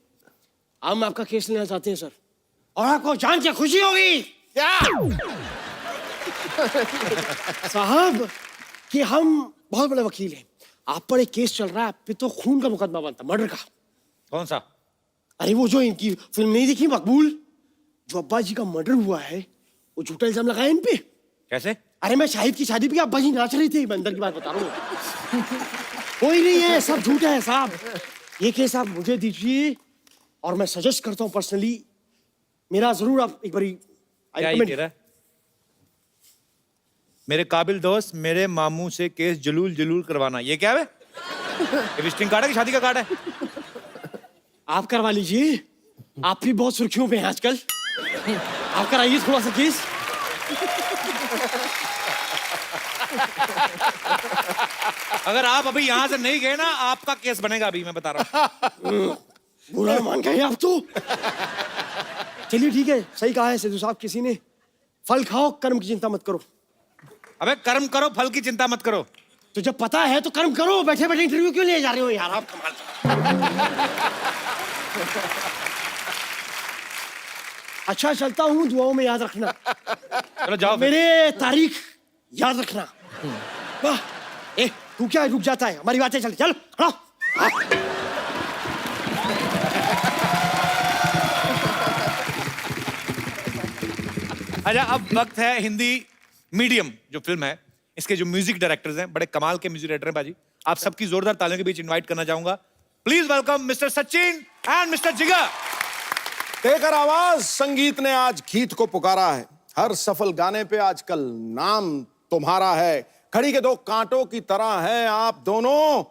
हम आपका केस लेना चाहते हैं सर, और आपको जान के खुशी होगी क्या साहब कि हम बहुत बड़े वकील हैं। आप पर एक केस चल रहा है, आप पे तो खून का मुकदमा बनता, मर्डर का। कौन सा? अरे वो जो इनकी फिल्म नहीं देखी मकबूल, जो अब्बा जी का मर्डर हुआ है, वो झूठा इल्जाम लगाया इन पे। कैसे? अरे मैं शाहिद की शादी पे अब्बा जी नाच रही थी, मैं अंदर की बात बता रहा हूँ। कोई नहीं है, सब झूठा है साहब। ये केस आप मुझे दीजिए और मैं सजेस्ट करता हूँ पर्सनली, मेरा जरूर आप एक बारी। क्या ये कह रहा है? मेरे काबिल दोस्त, मेरे मामू से केस जलूल करवाना, ये क्या है? ये विजिटिंग कार्ड है कि शादी का कार्ड है? आप करवा लीजिए, आप भी बहुत सुर्खियों पे हैं आजकल। आप कराइए थोड़ा सा केस। अगर आप अभी यहाँ से नहीं गए ना, आपका केस बनेगा अभी, मैं बता रहा हूँ। बुरा मान गए आप तो। चलिए ठीक है, सही कहा है सिद्धू साहब किसी ने, फल खाओ कर्म की चिंता मत करो। अबे कर्म करो, फल की चिंता मत करो। तो जब पता है तो कर्म करो, बैठे बैठे इंटरव्यू क्यों ले जा रहे हो यार आप? अच्छा चलता हूँ, दुआओं में याद रखना। चलो जाओ फिर। मेरे तारीख याद रखना। वाह, ए तू क्या रुक जाता है, हमारी बातें चल चल खड़ा। अच्छा, अब वक्त है हिंदी मीडियम जो फिल्म है, इसके जो म्यूजिक डायरेक्टर्स हैं, बड़े कमाल के म्यूजिक डायरेक्टर हैं बाजी। आप सबकी जोरदार तालियों के बीच इनवाइट करना चाहूंगा। Please welcome mister Sachin and mister जिगर। देकर आवाज, संगीत ने आज गीत को पुकारा है। हर सफल गाने पे आजकल नाम तुम्हारा है। घड़ी के दो कांटों की तरह हैं आप दोनों,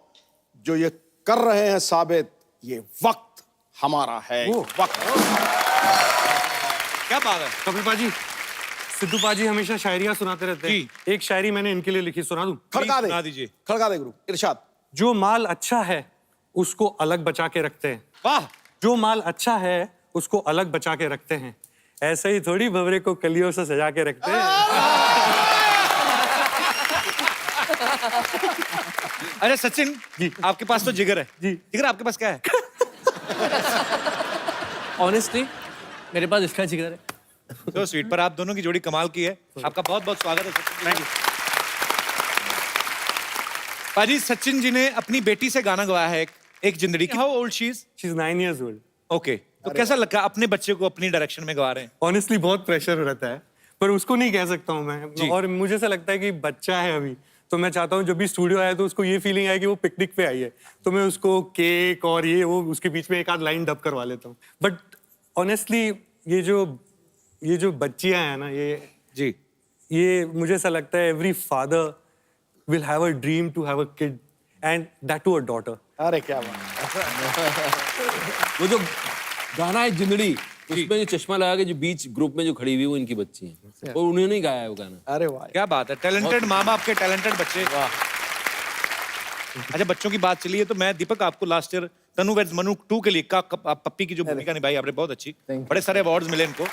जो ये कर रहे हैं साबित, ये वक्त हमारा है। वक्त। क्या बात है कपिल पाजी, सिद्धू पाजी हमेशा शायरियां सुनाते रहते हैं। एक शायरी मैंने इनके लिए लिखी, सुना दूं? खड़का दे, सुना दीजिए। खड़का दे गुरु, इरशाद। जो माल अच्छा है उसको अलग बचा के रखते हैं। वाह। जो माल अच्छा है उसको अलग बचा के रखते हैं, ऐसे ही थोड़ी भंवरे को कलियों से सजा के रखते हैं। अरे सचिन जी, आपके पास तो जिगर है जी। जिगर आपके पास क्या है? ऑनेस्टली मेरे पास इसका जिगर है। तो स्वीट, पर आप दोनों की जोड़ी कमाल की है। आपका बहुत बहुत स्वागत है सचिन। थैंक यू पाजी। सचिन जी ने अपनी बेटी से गाना गवाया है, एक जिंदड़ी की। How old she is? She is 9 years old. Okay, तो कैसा लगा अपने बच्चे को अपनी डायरेक्शन में गवा रहे हैं? ऑनेस्टली बहुत प्रेशर रहता है, पर उसको नहीं कह सकता हूँ मैं। और मुझे ऐसा लगता है कि बच्चा है अभी, तो मैं चाहता हूँ जब भी स्टूडियो आया तो उसको ये फीलिंग आए कि वो पिकनिक पे आई है, तो मैं उसको केक और ये वो उसके बीच में एक आध लाइन डब करवा लेता हूँ। बट ऑनेस्टली ये जो बच्चियां हैं ना, ये मुझे ऐसा लगता है every father will have a dream to have a kid, and that too a daughter. अरे क्या बात। वो जो गाना है जिंदड़ी, उसमें जो चश्मा लगा के जो बीच ग्रुप में जो खड़ी हुई वो इनकी बच्ची है, और उन्होंने ही गाया है वो गाना। अरे वाह, क्या बात है। टैलेंटेड माँ बाप के टैलेंटेड बच्चे। अच्छा, बच्चों की बात चली है तो मैं दीपक आपको लास्ट ईयर तनु वेड्स मनु 2 के लिए पप्पी की जो भूमिका निभाई आपने, बहुत अच्छी, बड़े सारे अवार्ड्स मिले इनको।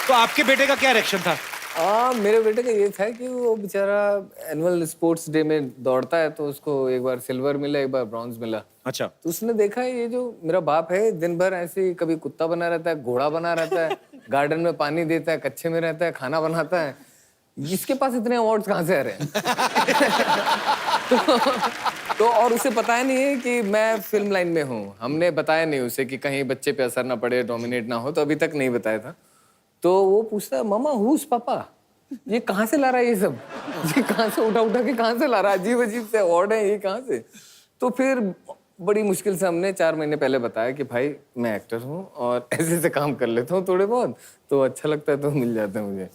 तो आपके बेटे का क्या रिएक्शन था? हाँ, मेरे बेटे का ये था कि वो बेचारा एनुअल स्पोर्ट्स डे में दौड़ता है, तो उसको एक बार सिल्वर मिला, एक बार ब्रॉन्ज मिला। अच्छा। तो उसने देखा ये जो मेरा बाप है, दिन भर ऐसे ही कभी कुत्ता बना रहता है, घोड़ा बना रहता है, गार्डन में पानी देता है, कच्चे में रहता है, खाना बनाता है, इसके पास इतने अवार्ड्स कहाँ से आ रहे हैं? तो और उसे पता नहीं है कि मैं फिल्म लाइन में हूँ। हमने बताया नहीं उसे कि कहीं बच्चे पे असर ना पड़े, डोमिनेट ना हो, तो अभी तक नहीं बताया था। तो वो पूछता है, मामा हुज पापा, ये कहाँ से ला रहा है ये सब? ये कहाँ से उठा उठा के कहाँ से ला रहा है? अजीब अजीब से अवार्ड है ये, कहाँ से? तो फिर बड़ी मुश्किल से हमने 4 महीने पहले बताया कि भाई मैं एक्टर हूँ और ऐसे ऐसे काम कर लेता हूँ थोड़े बहुत, तो अच्छा लगता है तो मिल जाता है मुझे।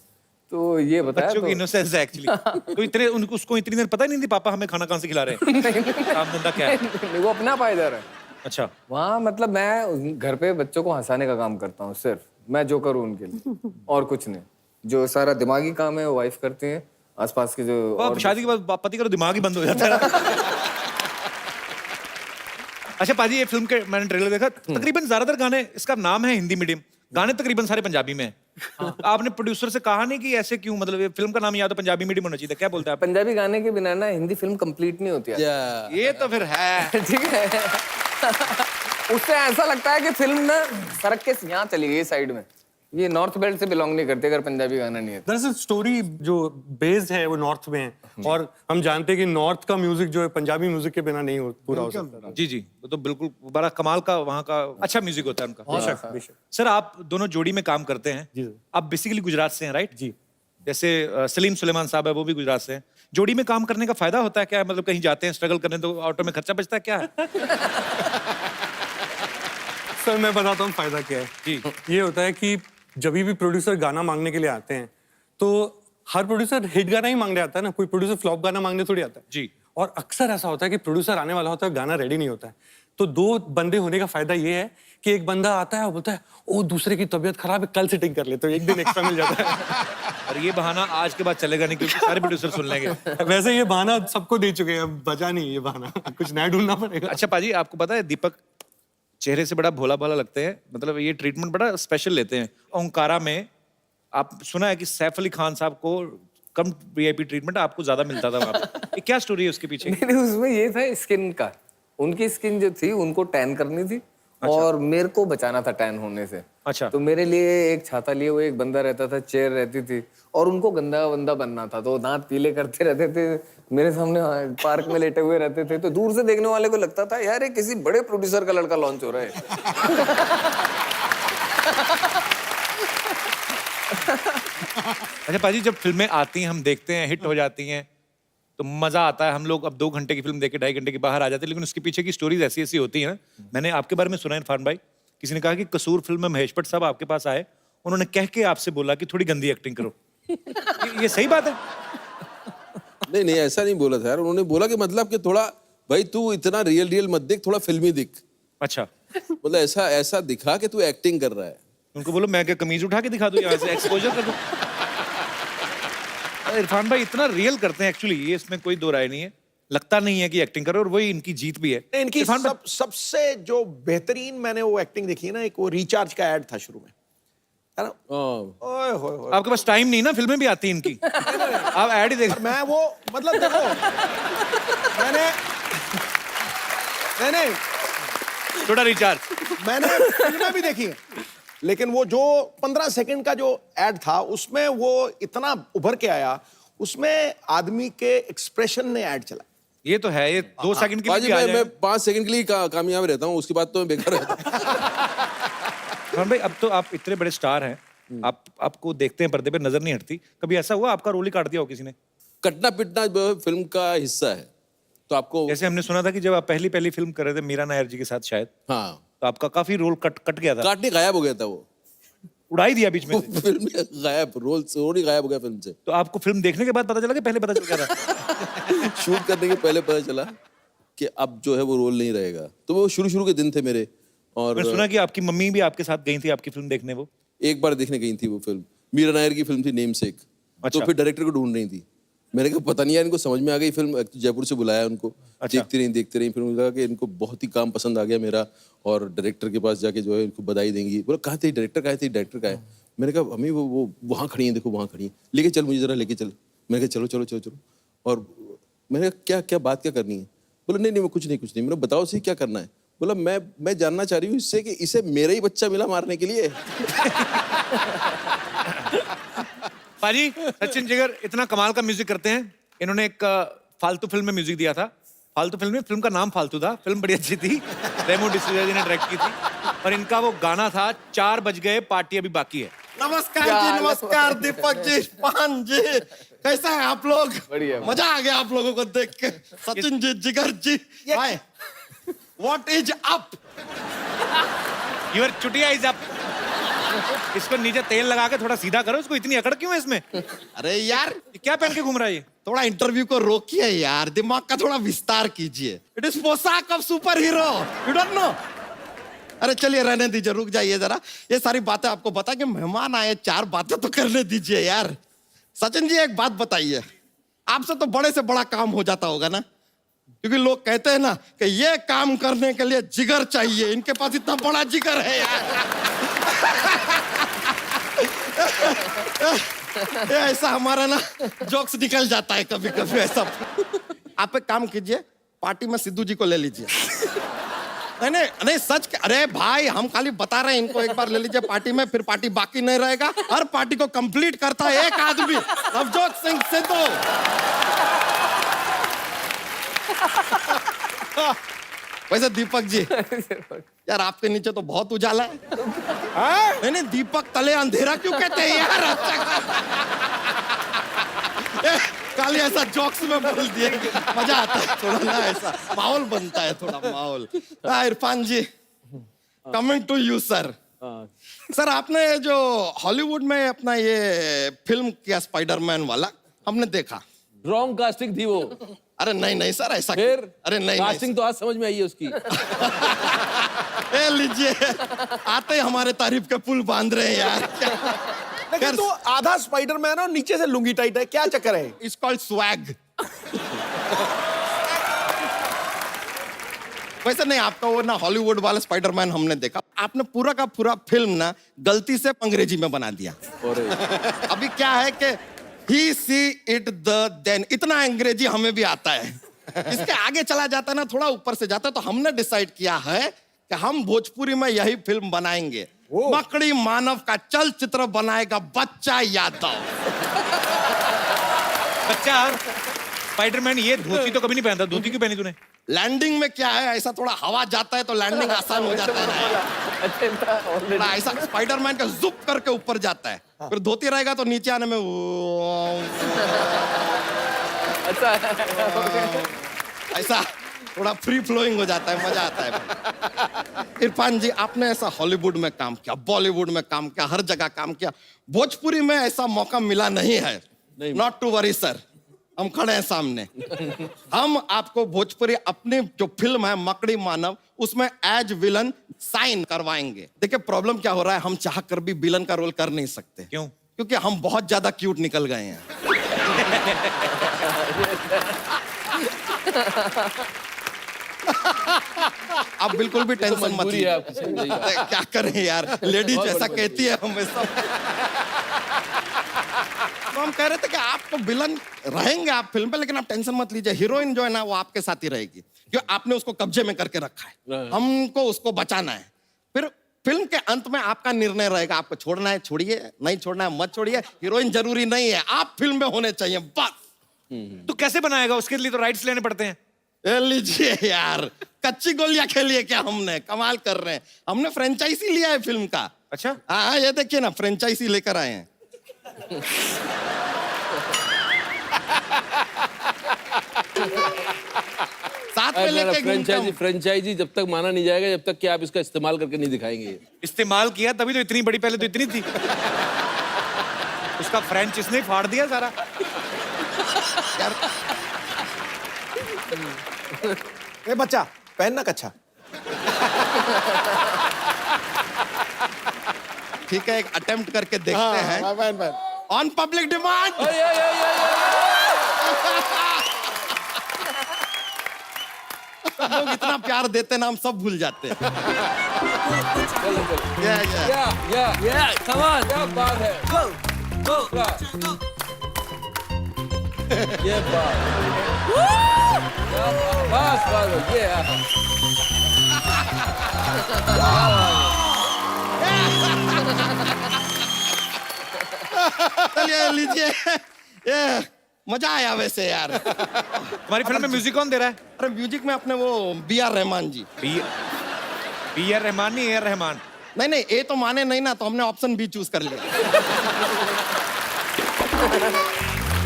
तो ये बताया। बच्चों की इनोसेंस है एक्चुअली। तो इतने उसको इतनी देर पता ही नहीं थी पापा हमें खाना कहाँ से खिला रहे हैं, काम धंधा क्या है। वो अपना पाया जा रहा है। अच्छा। वहाँ मतलब मैं घर पे बच्चों को हंसाने का काम करता हूँ, सिर्फ मैं जो करूँ उनके लिए, और कुछ नहीं। जो सारा दिमागी काम है वो वाइफ करती है, आसपास के जो। और शादी के बाद पति का तो दिमाग ही बंद हो जाता है। अच्छा पाजी, ये फिल्म के मैंने ट्रेलर देखा, तकरीबन ज्यादातर गाने, इसका नाम है हिंदी मीडियम, गाने तकरीबन सारे पंजाबी में हैं। आपने प्रोड्यूसर से कहा नहीं कि ऐसे क्यों, मतलब ये फिल्म का नाम या तो पंजाबी मीडियम होना चाहिए, क्या बोलते हैं आप? पंजाबी गाने के बिना ना हिंदी फिल्म कंप्लीट नहीं होती है। ये तो फिर है। ठीक है। उससे ऐसा लगता है कि फिल्म ना सड़क के यहाँ चली गई साइड में, ये नॉर्थ बेल्ट से बिलोंग नहीं करते अगर पंजाबी गाना नहीं है। दरअसल स्टोरी जो बेस्ड है वो नॉर्थ में है, और हम जानते हैं कि नॉर्थ का म्यूजिक जो है पंजाबी म्यूजिक के बिना नहीं पूरा हो सकता। जी जी, वो तो बिल्कुल बड़ा कमाल का वहाँ का अच्छा म्यूजिक होता है उनका। सर आप दोनों जोड़ी में काम करते हैं, जी सर। आप बेसिकली गुजरात से हैं, राइट? जी। जैसे सलीम सुलेमान साहब है, वो भी गुजरात से हैं। जोड़ी में काम करने का फायदा होता है क्या? मतलब कहीं जाते हैं स्ट्रगल करने तो ऑटो में खर्चा बचता है क्या? सर मैं बताता हूँ फायदा क्या है। जी। ये होता है कि जब भी प्रोड्यूसर गाना मांगने के लिए आते हैं, तो हर प्रोड्यूसर हिट गाना ही मांगने आता है ना, कोई प्रोड्यूसर फ्लॉप गाना मांगने थोड़ी आता है। जी। और अक्सर ऐसा होता है कि प्रोड्यूसर आने वाला होता है, गाना रेडी नहीं होता है, तो 2 बंदे होने का फायदा ये है कि एक बंदा आता है और बोलता है ओ दूसरे की तबीयत खराब है, कल सेटिंग कर ले, तो एक दिन एक्स्ट्रा मिल जाता है। और ये बहाना आज के बाद चलेगा नहीं, क्योंकि सारे प्रोड्यूसर सुन लेंगे। वैसे ये बहाना सबको दे चुके हैं, अब बचा नहीं ये बहाना, कुछ नया ढूंढना पड़ेगा। अच्छा पाजी, आपको पता है दीपक चेहरे से बड़ा भोला भाला लगते हैं, मतलब ये ट्रीटमेंट बड़ा स्पेशल लेते हैं। ओंकारा में आप सुना है कि सैफ अली खान साहब को कम वीआईपी ट्रीटमेंट आपको ज्यादा मिलता था वहाँ पे, ये क्या स्टोरी है उसके पीछे? नहीं, उसमें ये था स्किन का, उनकी स्किन जो थी उनको टैन करनी थी। अच्छा। और मेरे को बचाना था टैन होने से। अच्छा। तो मेरे लिए एक छाता लिए हुए एक बंदा रहता था, चेयर रहती थी, और उनको गंदा बंदा बनना था, तो दांत पीले करते रहते थे, मेरे सामने पार्क में लेटे हुए रहते थे, तो दूर से देखने वाले को लगता था यार ये किसी बड़े प्रोड्यूसर का लड़का लॉन्च हो रहा है। अच्छा पाजी, जब फिल्में आती हैं हम देखते हैं, हिट हो जाती हैं, तो मजा आता है। हम लोग अब 2 घंटे की फिल्म देख के 2.5 घंटे की बाहर आ जाते हैं, लेकिन उसके पीछे की स्टोरीज ऐसी ऐसी होती हैं। मैंने आपके बारे में सुना है इरफान भाई, किसी ने कहा कि कसूर फिल्म में महेश भट्ट साहब आपके पास आए, उन्होंने कह के आपसे बोला कि थोड़ी गंदी एक्टिंग करो। ये सही बात है? नहीं नहीं, ऐसा नहीं बोला था यार, उन्होंने बोला कि मतलब कि थोड़ा भाई तू इतना रियल मत दिख, थोड़ा फिल्मी दिख। अच्छा। मतलब ऐसा दिखा कि तू एक्टिंग कर रहा है। उनको बोलो मैं क्या कमीज उठा के दिखा दूं, यहाँ से एक्सपोजर कर दूं। इरफान भाई इतना रियल करते हैं एक्चुअली, ये इसमें कोई दो राय नहीं है, लगता नहीं है कि एक्टिंग करो, और वही इनकी जीत भी है। इनकी सबसे जो बेहतरीन मैंने वो एक्टिंग देखी है ना, एक वो रिचार्ज का एड था शुरू में, है ना? ओए होए। आपके पास टाइम नहीं ना, फिल्में भी आती हैं इनकी, आप ऐड ही देख। मैं वो मतलब देखो, मैंने थोड़ा रिचार्ज, मैंने फिल्में भी देखी है, लेकिन वो जो 15 सेकंड का जो एड था उसमें वो इतना उभर के आया, उसमें आदमी के एक्सप्रेशन ने एड चला। ये तो है, ये 2 सेकंड के लिए मैं 5 सेकंड के लिए कामयाब रहता हूँ, उसके बाद तो मैं बेकार रहता हूँ। भाई अब तो आप इतने बड़े स्टार हैं, आपको देखते हैं पर्दे पे, नजर नहीं हटती, कभी ऐसा हुआ आपका रोल ही काट दिया हो किसी ने? कटना पिटना फिल्म का हिस्सा है, तो आपको जैसे हमने सुना था कि जब आप पहली फिल्म कर रहे थे मीरा नायर जी के साथ शायद, हाँ, तो आपका काफी रोल कट गया था। काटने गायब हो गया था, वो उड़ाई दिया बीच में से। फिल्म में गायब, रोल ही गायब हो गया फिल्म से। तो आपको फिल्म देखने के बाद पता चला कि पहले पता चल गया था? शूट करने के पहले पता चला कि अब जो है वो रोल नहीं रहेगा, तो वो शुरू के दिन थे मेरे। और मैं सुना कि आपकी मम्मी भी आपके साथ गई थी आपकी फिल्म देखने, वो एक बार देखने गई थी वो फिल्म, मीरा नायर की फिल्म थी नेम सेक। अच्छा। तो फिर डायरेक्टर को ढूंढ रही थी, मैंने कहा पता नहीं यार इनको समझ में आ गई फिल्म, जयपुर से बुलाया उनको। अच्छा। देखते रही फिर मुझे लगा कि इनको बहुत ही काम पसंद आ गया मेरा, और डायरेक्टर के पास जाके जो है इनको बधाई देंगी। बोला कहाँ थे डायरेक्टर, कहाँ है? मैंने कहा मम्मी वो वहाँ खड़ी हैं, देखो वहाँ खड़ी हैं, लेके चल मुझे जरा, लेके चल। मैंने कहा चलो चलो चलो चलो। और मैंने कहा क्या क्या बात क्या करनी है? बोला नहीं नहीं, वो कुछ नहीं कुछ नहीं। मैंने बताओ सही क्या करना है? बोला मैं जानना चाह रही हूँ इससे कि इसे मेरा ही बच्चा मिला मारने के लिए। पाजी, सचिन जिगर इतना कमाल का म्यूजिक करते हैं। इन्होंने एक फालतू फिल्म में म्यूजिक दिया था। फालतू फिल्म का नाम फालतू था, फिल्म बड़ी अच्छी थी, रेमो डिसूजा जी ने डायरेक्ट की थी। और इनका वो गाना था 4 बज गए पार्टी अभी बाकी है। नमस्कार जी, नमस्कार दीपक जी, पान जी, कैसा है आप लोग? बढ़िया। मजा आ गया आप लोगों को देख के। Sachin ji, Jigar ji, hi, what is up? Your चुटिया इज अप। इसको नीचे तेल लगा के थोड़ा सीधा करो, इसको इतनी अकड़ क्यों है इसमें? अरे यार, क्या पहन के घूम रहा है ये? थोड़ा इंटरव्यू को रोकिए यार, दिमाग का थोड़ा विस्तार कीजिए। इट इज पोशाक of super hero, you don't know? अरे चलिए रहने दीजिए, रुक जाइए जरा। ये सारी बातें आपको बता के मेहमान आए, 4 बातें तो करने दीजिए यार। सचिन जी एक बात बताइए, आपसे तो बड़े से बड़ा काम हो जाता होगा ना? क्योंकि लोग कहते हैं ना कि ये काम करने के लिए जिगर चाहिए, इनके पास इतना बड़ा जिगर है यार। ये ऐसा हमारा ना जोक्स निकल जाता है कभी कभी ऐसा। आप एक काम कीजिए, पार्टी में सिद्धू जी को ले लीजिए। नहीं सच। अरे भाई, हम खाली बता रहे हैं इनको, एक बार ले लीजिए पार्टी में, फिर पार्टी बाकी नहीं रहेगा। हर पार्टी को कंप्लीट करता है एक आदमी, नवजोत सिंह सिद्धू। वैसे दीपक जी यार, आपके नीचे तो बहुत उजाला है। नहीं दीपक तले अंधेरा क्यों कहते हैं यार? खाली ऐसा जोक्स में बोल दिए, मजा आता है थोड़ा ना, ऐसा माहौल बनता है, थोड़ा माहौल। Irfan ji, coming to you sir. Sir आपने जो हॉलीवुड में अपना ये फिल्म किया स्पाइडरमैन वाला, हमने देखा। रॉन्ग कास्टिंग थी वो। अरे नहीं सर, ऐसा फिर? अरे नहीं कास्टिंग तो आज समझ में आई है उसकी। ए लीजिए, आते हमारे तारीफ के पुल बांध रहे हैं यार। लेकिन तो आधा स्पाइडरमैन और नीचे से लुंगी टाइट है, क्या चक्कर है? It's called swag. वैसे नहीं, आपका वो ना हॉलीवुड वाला स्पाइडरमैन हमने देखा, आपने पूरा का पूरा फिल्म ना गलती से अंग्रेजी में बना दिया। अभी क्या है कि he see it the then, इतना अंग्रेजी हमें भी आता है। इसके आगे चला जाता है ना, थोड़ा ऊपर से जाता है, तो हमने डिसाइड किया है कि हम भोजपुरी में यही फिल्म बनाएंगे। मकड़ी मानव का चलचित्र बनाएगा बच्चा यादव। बच्चा स्पाइडरमैन ये धोती तो कभी नहीं पहनता, धोती क्यों पहनी तूने? लैंडिंग में क्या है, ऐसा थोड़ा हवा जाता है तो लैंडिंग आसान हो जाता है। ऐसा स्पाइडरमैन का जुप करके ऊपर जाता है, फिर धोती रहेगा तो नीचे आने में ऐसा थोड़ा फ्री फ्लोइंग हो जाता है, मजा आता है। इरफान जी, आपने ऐसा हॉलीवुड में काम किया, बॉलीवुड में काम किया, हर जगह काम किया, भोजपुरी में ऐसा मौका मिला नहीं है। नॉट टू वरी सर, हम खड़े हैं सामने। हम आपको भोजपुरी अपनी जो फिल्म है मकड़ी मानव, उसमें एज विलन साइन करवाएंगे। देखिए प्रॉब्लम क्या हो रहा है, हम चाह कर भी विलन का रोल कर नहीं सकते। क्यों? क्योंकि हम बहुत ज्यादा क्यूट निकल गए हैं। आप बिल्कुल भी टेंशन मत लीजिए। क्या करें यार, लेडीज जैसा कहती है हमेशा। तो हम कह रहे थे कि आप तो विलन रहेंगे आप फिल्म पे, लेकिन आप टेंशन मत लीजिए, हीरोइन जो है ना वो आपके साथ ही रहेगी, क्यों आपने उसको कब्जे में करके रखा है, हमको उसको बचाना है। फिर फिल्म के अंत में आपका निर्णय रहेगा, आपको छोड़ना है छोड़िए, नहीं छोड़ना है मत छोड़िए। हीरोइन जरूरी नहीं है, आप फिल्म में होने चाहिए बस। तो कैसे बनाएगा? उसके लिए तो राइट्स लेने पड़ते हैं। ले लीजिए यार, कच्ची गोलियां खेली है क्या हमने? कमाल कर रहे हैं, हमने फ्रेंचाइजी लिया है फिल्म का। अच्छा? हाँ, ये देखिए ना, फ्रेंचाइजी लेकर आए हैं। साथ में लेके फ्रेंचाइजी जब तक माना नहीं जाएगा, जब तक कि आप इसका इस्तेमाल करके नहीं दिखाएंगे। इस्तेमाल किया तभी तो इतनी बड़ी, पहले तो इतनी थी। उसका फ्रेंच इसने फाड़ दिया सारा यार। ए बच्चा, पहनना कच्छा। ठीक है, एक अटेम्प्ट करके देखते हैं। On public demand. लोग इतना प्यार देते ना, हम सब भूल जाते हैं। come on, क्या बात है? Go, go, ये बात, बस, ये चलिए लीजिए। ये मजा आया वैसे यार। तुम्हारी फिल्म में म्यूजिक कौन दे रहा है? अरे म्यूजिक में अपने वो B.R. रहमान जी। B.R. रहमान नहीं, A.R. रहमान। नहीं ए तो माने नहीं ना, तो हमने ऑप्शन बी चूज कर लिया।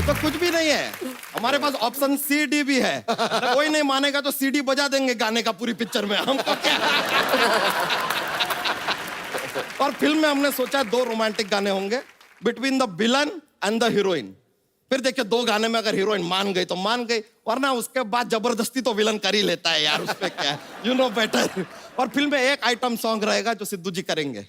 तो कुछ भी नहीं है, हमारे पास ऑप्शन CD भी है। कोई नहीं मानेगा तो CD बजा देंगे गाने का पूरी पिक्चर में, हमको क्या। और फिल्म में हमने सोचा 2 रोमांटिक गाने होंगे between the villain and the heroine. फिर देखिए 2 गाने में अगर हीरोइन मान गई तो मान गई, वरना उसके बाद जबरदस्ती तो विलन कर ही लेता है यार, उसपे क्या है, यू नो बेटर। और फिल्म में एक आइटम सॉन्ग रहेगा जो सिद्धू जी करेंगे।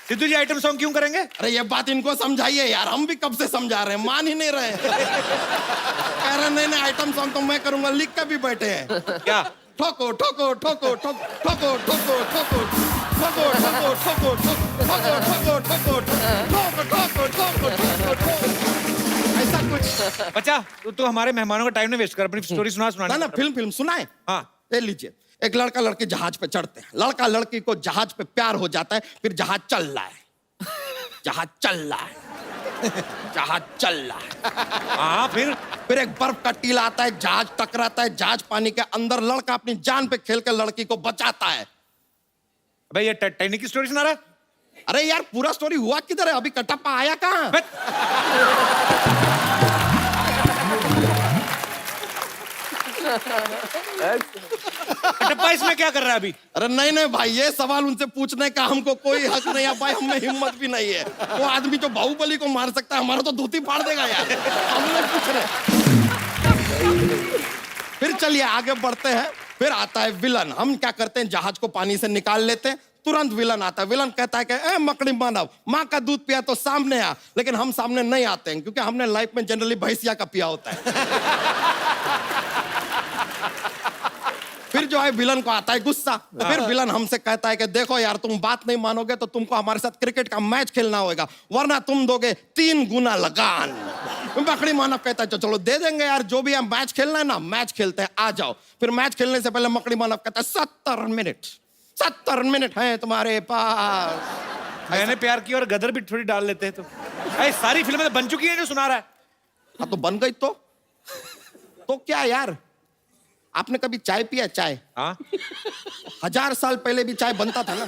सिद्धू जी आइटम सॉन्ग क्यों करेंगे? अरे ये बात इनको समझाइए यार, हम भी कब से समझा रहे हैं, मान ही नहीं रहे। कह रहे नहीं आइटम सॉन्ग तो मैं करूंगा, लिख के भी बैठे हैं। क्या? ठोको ठोको ठोको ठोको ठोको ठोको ठोको ठोको ठोको ठोको ठोको ठोको ठोको ठोको ऐसा कुछ। बच्चा तू हमारे मेहमानों का टाइम नहीं वेस्ट कर, अपनी स्टोरी सुना। ना फिल्म सुनाए। हाँ ले लीजिए। एक लड़का लड़की जहाज पे चढ़ते हैं, लड़का लड़की को जहाज पे प्यार हो जाता है, फिर जहाज चल रहा है, जहाज चल रहा है, जहाज चल रहा है। हाँ फिर एक बर्फ का टीला आता है, जहाज टकराता है, जहाज पानी के अंदर, लड़का अपनी जान पे खेल कर लड़की को बचाता है। भाई ये टाइटैनिक की स्टोरी सुना रहा है? अरे यार पूरा स्टोरी हुआ किधर है, अभी कटप्पा आया कहाँ? कटप्पा इसमें क्या कर रहा है अभी? अरे नहीं भाई, ये सवाल उनसे पूछने का हमको कोई हक नहीं है भाई, हमें हिम्मत भी नहीं है। वो आदमी जो बाहुबली को मार सकता है, हमारा तो धोती फाड़ देगा यार। हम नहीं पूछ रहे। फिर चलिए आगे बढ़ते हैं। फिर आता है विलन। हम क्या करते हैं, जहाज को पानी से निकाल लेते हैं, तुरंत विलन आता है। विलन कहता है कि ए मकड़ी मानव, माँ का दूध पिया तो सामने आ। लेकिन हम सामने नहीं आते हैं, क्योंकि हमने लाइफ में जनरली भैंसिया का पिया होता है। फिर जो है विलन को आता है गुस्सा। फिर विलन हमसे कहता है कि देखो यार, तुम बात नहीं मानोगे तो तुमको हमारे साथ क्रिकेट का मैच खेलना होगा, वरना तुम दोगे 3 गुना लगान। मकड़ी मानव कहता है चलो दे देंगे यार, जो भी है मैच खेलना है ना, मैच खेलते हैं, आ जाओ। फिर मैच खेलने से पहले मकड़ी मानव कहता है 70 मिनट है तुम्हारे पास। मैंने प्यार किया और गदर भी थोड़ी डाल लेते हैं तो। अरे सारी फिल्में तो बन चुकी हैं जो सुना रहा है। हाँ तो बन गई तो क्या यार, आपने कभी चाय पिया? चाय? हाँ 1000 साल पहले भी चाय बनता था ना।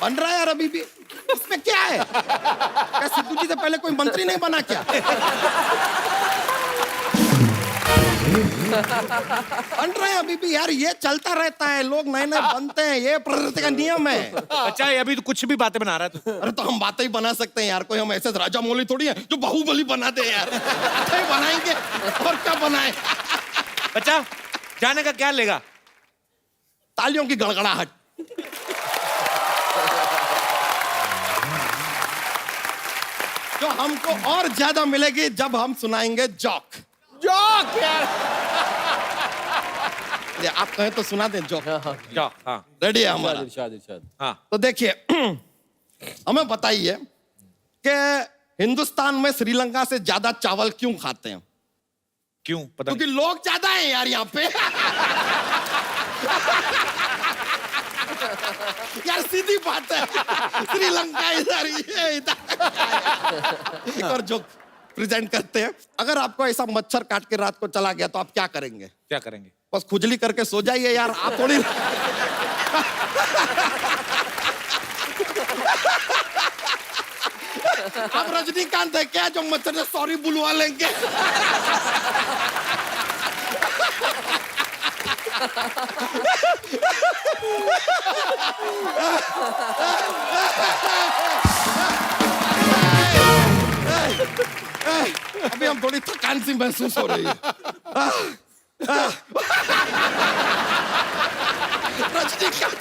बन रहा है यार अभी भी, इसमें क्या है? क्या सिद्धू जी से पहले कोई मंत्री नहीं बना क्या? बन रहे हैं अभी भी यार, ये चलता रहता है, लोग नए नए बनते हैं, ये प्रकृति का नियम है। अच्छा अभी तो कुछ भी बातें बना रहा है तू। अरे तो हम बातें ही बना सकते हैं यार, कोई हम ऐसे राजा मौली थोड़ी है जो बाहुबली बनाते हैं यार। बातें बनाएंगे और क्या बनाए। बच्चा जाने का क्या लेगा? तालियों की गड़गड़ाहट। जो हमको और ज्यादा मिलेगी जब हम सुनाएंगे जोक। जोक यार, आप कहें तो सुना दें जोक। हाँ रेडी है हमारा? इरशाद। हाँ तो देखिए, हमें बताइए कि हिंदुस्तान में श्रीलंका से ज्यादा चावल क्यों खाते हैं? क्यों? पता क्योंकि लोग ज्यादा हैं यार यहाँ पे। यार सीधी बात है, श्रीलंका इधर, ये इधर। एक और जोक प्रेजेंट करते हैं। अगर आपको ऐसा मच्छर काट के रात को चला गया तो आप क्या करेंगे? क्या करेंगे? बस खुजली करके सो जाइए यार, आप थोड़ी। आप रजनीकांत है क्या जो मच्छर से सॉरी बुलवा लेंगे? अभी हम थोड़ी थकान सी महसूस हो रही है। रजनीकांत